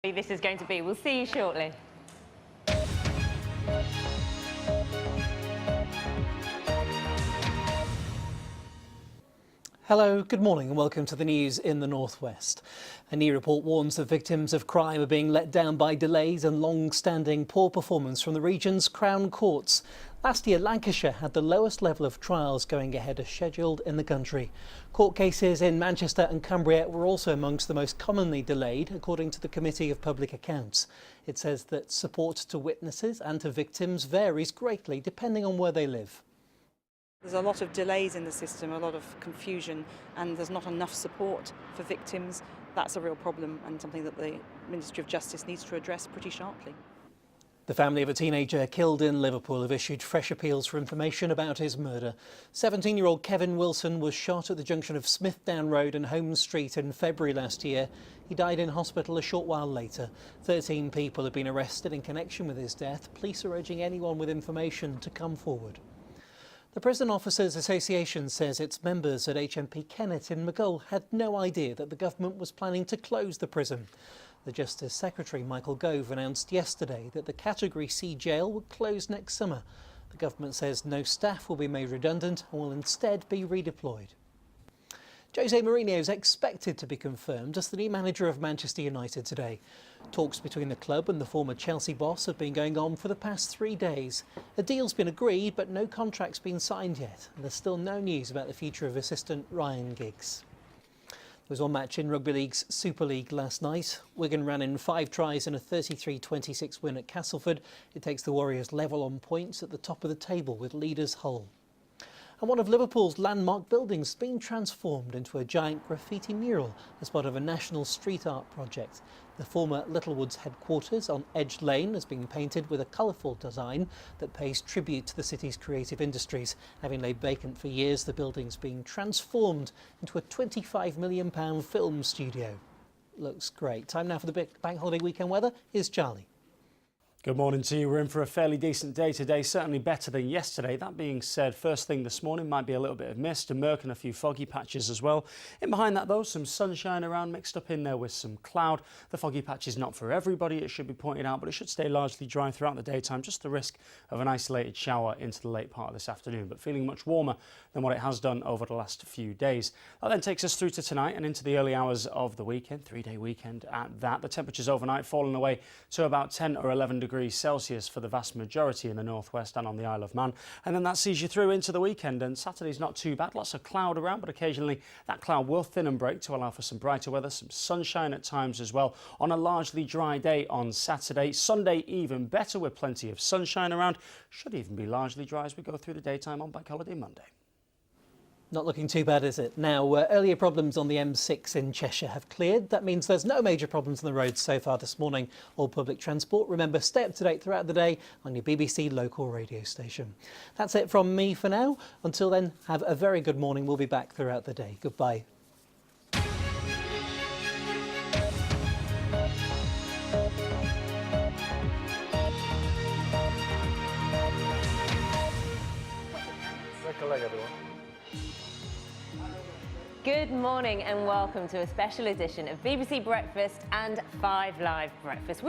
This is going to be. We'll see you shortly. Hello, good morning and welcome to the news in the Northwest. A new report warns that victims of crime are being let down by delays and long-standing poor performance from the region's Crown Courts. Last year, Lancashire had the lowest level of trials going ahead as scheduled in the country. Court cases in Manchester and Cumbria were also amongst the most commonly delayed, according to the Committee of Public Accounts. It says that support to witnesses and to victims varies greatly depending on where they live. There's a lot of delays in the system, a lot of confusion, and there's not enough support for victims. That's a real problem and something that the Ministry of Justice needs to address pretty sharply. The family of a teenager killed in Liverpool have issued fresh appeals for information about his murder. 17-year-old Kevin Wilson was shot at the junction of Smithdown Road and Holmes Street in February last year. He died in hospital a short while later. 13 people have been arrested in connection with his death. Police are urging anyone with information to come forward. The Prison Officers Association says its members at HMP Kennet in Maghull had no idea that the government was planning to close the prison. The Justice Secretary, Michael Gove, announced yesterday that the Category C jail would close next summer. The government says no staff will be made redundant and will instead be redeployed. Jose Mourinho is expected to be confirmed as the new manager of Manchester United today. Talks between the club and the former Chelsea boss have been going on for the past 3 days. A deal's been agreed, but no contract's been signed yet, and there's still no news about the future of assistant Ryan Giggs. There was one match in Rugby League's Super League last night. Wigan ran in 5 tries and a 33-26 win at Castleford. It takes the Warriors level on points at the top of the table with leaders Hull. And one of Liverpool's landmark buildings has been transformed into a giant graffiti mural as part of a national street art project. The former Littlewoods headquarters on Edge Lane has been painted with a colourful design that pays tribute to the city's creative industries. Having laid vacant for years, the building's being transformed into a £25 million film studio. Looks great. Time now for the big bank holiday weekend weather. Here's Charlie. Good morning to you. We're in for a fairly decent day today, certainly better than yesterday. That being said, first thing this morning might be a little bit of mist and murk and a few foggy patches as well. In behind that though, some sunshine around mixed up in there with some cloud. The foggy patch is not for everybody, it should be pointed out, but it should stay largely dry throughout the daytime. Just the risk of an isolated shower into the late part of this afternoon, but feeling much warmer than what it has done over the last few days. That then takes us through to tonight and into the early hours of the weekend, 3-day weekend at that. The temperatures overnight falling away to about 10 or 11 degrees Celsius for the vast majority in the northwest and on the Isle of Man, and then that sees you through into the weekend. And Saturday's not too bad, lots of cloud around, but occasionally that cloud will thin and break to allow for some brighter weather, some sunshine at times as well on a largely dry day on Saturday. Sunday even better with plenty of sunshine around, should even be largely dry as we go through the daytime on Bank Holiday Monday. Not looking too bad, is it? Now, earlier problems on the M6 in Cheshire have cleared. That means there's no major problems on the roads so far this morning or public transport. Remember, stay up to date throughout the day on your BBC local radio station. That's it from me for now. Until then, have a very good morning. We'll be back throughout the day. Goodbye. Good morning and welcome to a special edition of BBC Breakfast and 5 Live Breakfast.